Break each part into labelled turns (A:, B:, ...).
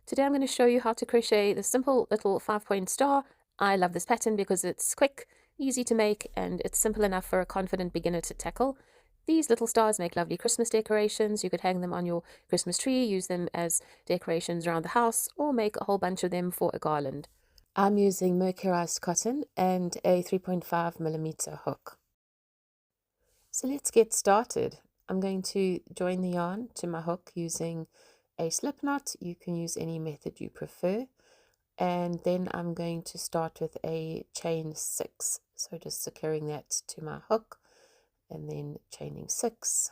A: Today I'm going to show you how to crochet the simple little 5-point star. I love this pattern because it's quick, easy to make, and it's simple enough for a confident beginner to tackle. These little stars make lovely Christmas decorations. You could hang them on your Christmas tree, use them as decorations around the house, or make a whole bunch of them for a garland. I'm using mercurized cotton and a 3.5mm hook. So let's get started. I'm going to join the yarn to my hook using a slip knot. You can use any method you prefer. And then I'm going to start with a chain 6. So just securing that to my hook and then chaining 6.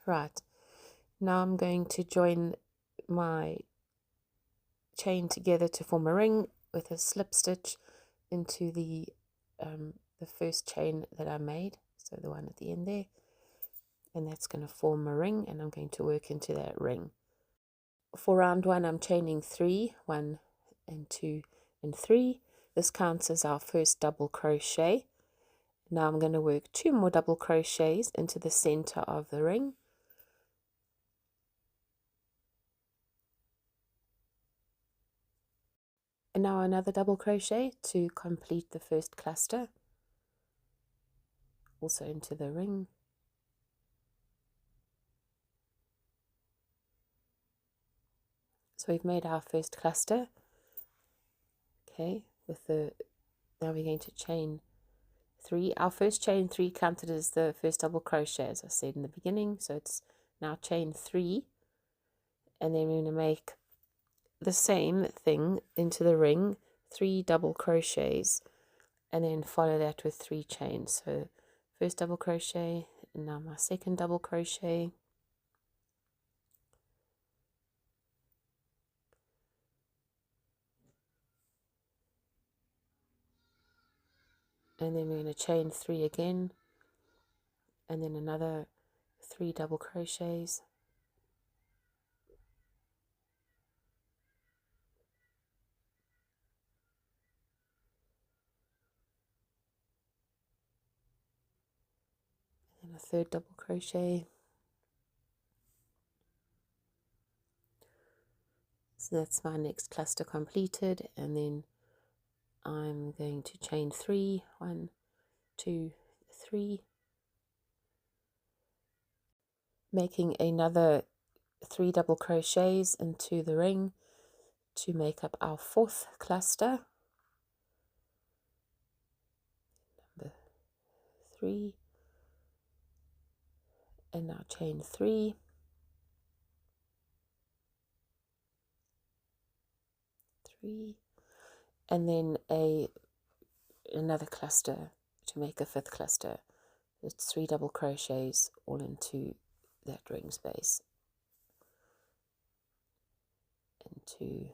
A: Right, now I'm going to join my chain together to form a ring with a slip stitch into the first chain that I made, so the one at the end there, and that's going to form a ring, and I'm going to work into that ring. For round 1 I'm chaining 3, 1 and 2 and 3. This counts as our first double crochet. Now I'm going to work 2 more double crochets into the center of the ring. And now another double crochet to complete the first cluster, also into the ring. So we've made our first cluster. Okay, now we're going to chain 3. Our first chain 3 counted as the first double crochet, as I said in the beginning. So it's now chain 3, and then we're going to make the same thing into the ring, 3 double crochets, and then follow that with 3 chains. So first double crochet, and now my second double crochet, and then we're going to chain 3 again, and then another 3 double crochets, and a third double crochet. So that's my next cluster completed, and then I'm going to chain 3, 1, 2, 3, making another 3 double crochets into the ring to make up our 4th cluster. Number 3, and now chain 3, 3, and then another cluster to make a 5th cluster. It's 3 double crochets all into that ring space, and 2,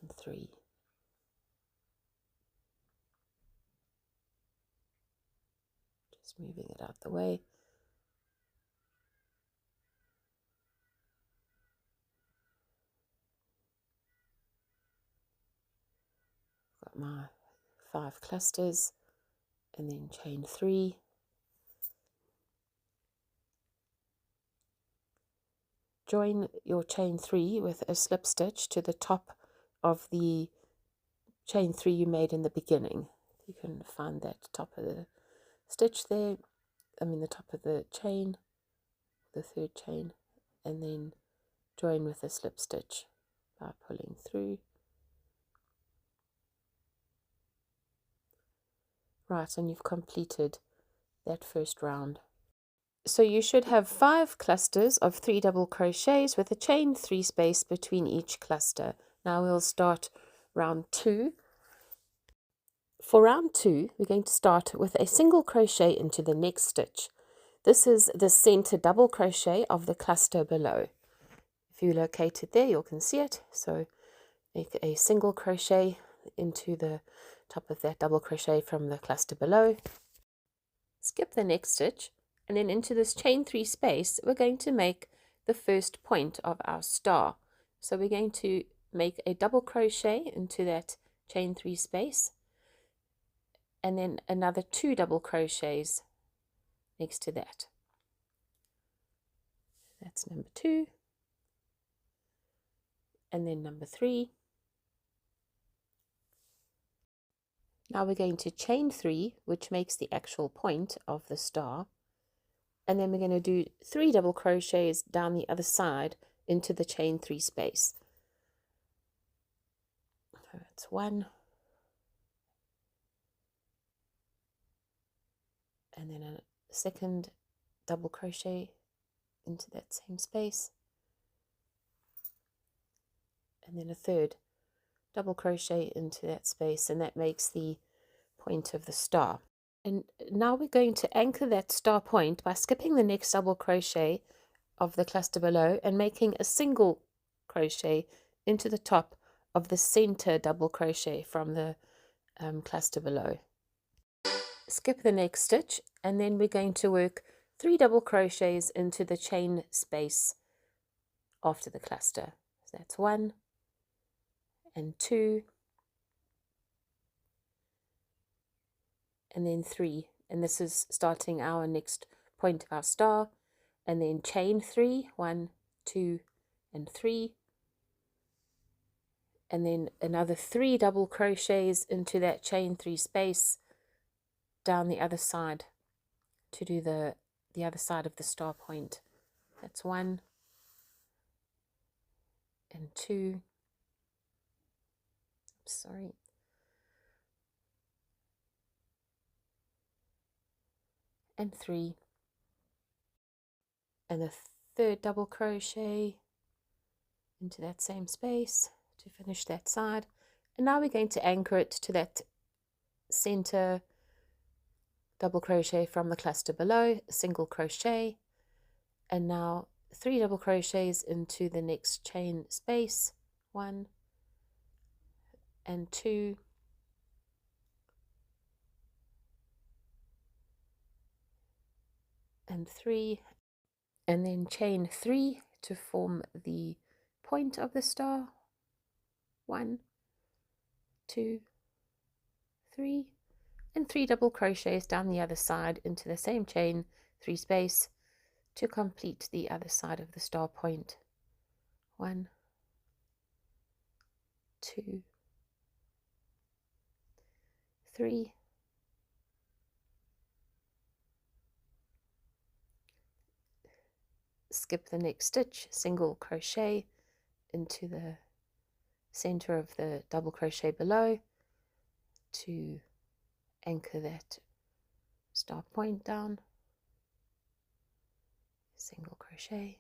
A: and 3. Just moving it out the way. Got my 5 clusters, and then chain 3, join your chain 3 with a slip stitch to the top of the chain 3 you made in the beginning. You can find that top of the stitch there, the top of the chain, the 3rd chain, and then join with a slip stitch by pulling through. Right, and you've completed that first round. So you should have 5 clusters of 3 double crochets with a chain 3 space between each cluster. Now we'll start round 2. For round 2, we're going to start with a single crochet into the next stitch. This is the center double crochet of the cluster below. If you locate it there, you can see it. So make a single crochet into the top of that double crochet from the cluster below. Skip the next stitch, and then into this chain 3 space we're going to make the first point of our star. So we're going to make a double crochet into that chain 3 space, and then another 2 double crochets next to that. That's number 2, and then number 3. Now we're going to chain 3, which makes the actual point of the star, and then we're going to do 3 double crochets down the other side into the chain 3 space. So that's 1, and then a second double crochet into that same space, and then a third double crochet into that space, and that makes the point of the star. And now we're going to anchor that star point by skipping the next double crochet of the cluster below and making a single crochet into the top of the center double crochet from the cluster below. Skip the next stitch, and then we're going to work 3 double crochets into the chain space after the cluster. So that's 1 and 2 and then 3, and this is starting our next point of our star, and then chain 3, 1, 2 and 3, and then another 3 double crochets into that chain 3 space down the other side to do the other side of the star point. That's 1 and 2, sorry, and 3, and a third double crochet into that same space to finish that side. And now we're going to anchor it to that center double crochet from the cluster below, a single crochet, and now 3 double crochets into the next chain space, 1 and 2 and 3, and then chain 3 to form the point of the star, 1, 2, 3, and 3 double crochets down the other side into the same chain 3 space to complete the other side of the star point, 1, 2, 3, skip the next stitch, single crochet into the center of the double crochet below to anchor that star point down, single crochet,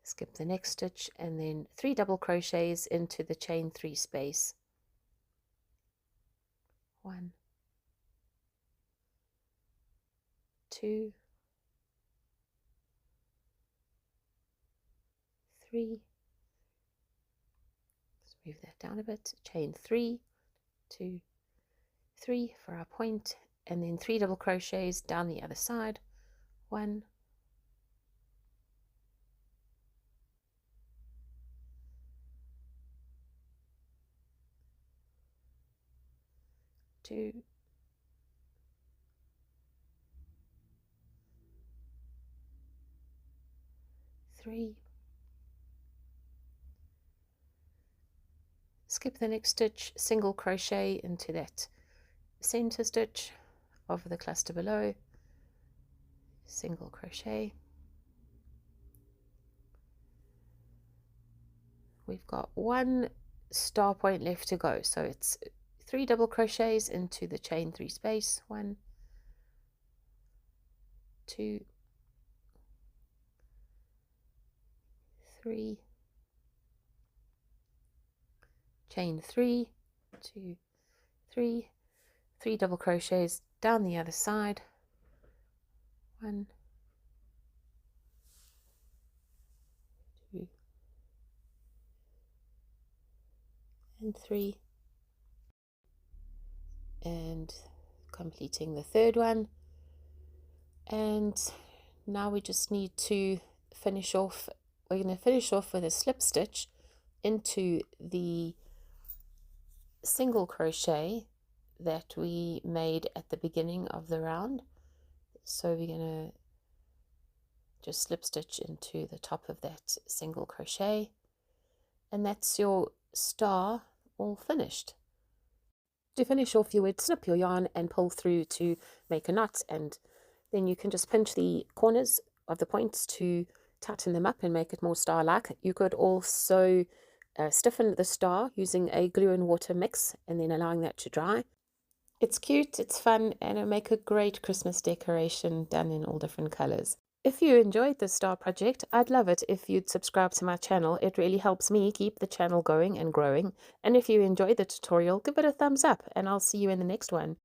A: skip the next stitch, and then 3 double crochets into the chain 3 space, 1, 2, 3, let's move that down a bit, chain 3, 2, 3 for our point, and then 3 double crochets down the other side, 1, 2, 3, skip the next stitch, single crochet into that center stitch of the cluster below, single crochet. We've got 1 star point left to go, so it's 3 double crochets into the chain 3 space, 1, 2, 3, chain 3, 2, 3, 3 double crochets down the other side, 1, 2, and 3, and completing the third one. And now we just need to finish off, we're going to finish off with a slip stitch into the single crochet that we made at the beginning of the round. So we're going to just slip stitch into the top of that single crochet, and that's your star all finished. To finish off, you would snip your yarn and pull through to make a knot, and then you can just pinch the corners of the points to tighten them up and make it more star-like. You could also stiffen the star using a glue and water mix and then allowing that to dry. It's cute, it's fun, and it'll make a great Christmas decoration done in all different colors. If you enjoyed this star project, I'd love it if you'd subscribe to my channel. It really helps me keep the channel going and growing. And if you enjoyed the tutorial, give it a thumbs up, and I'll see you in the next one.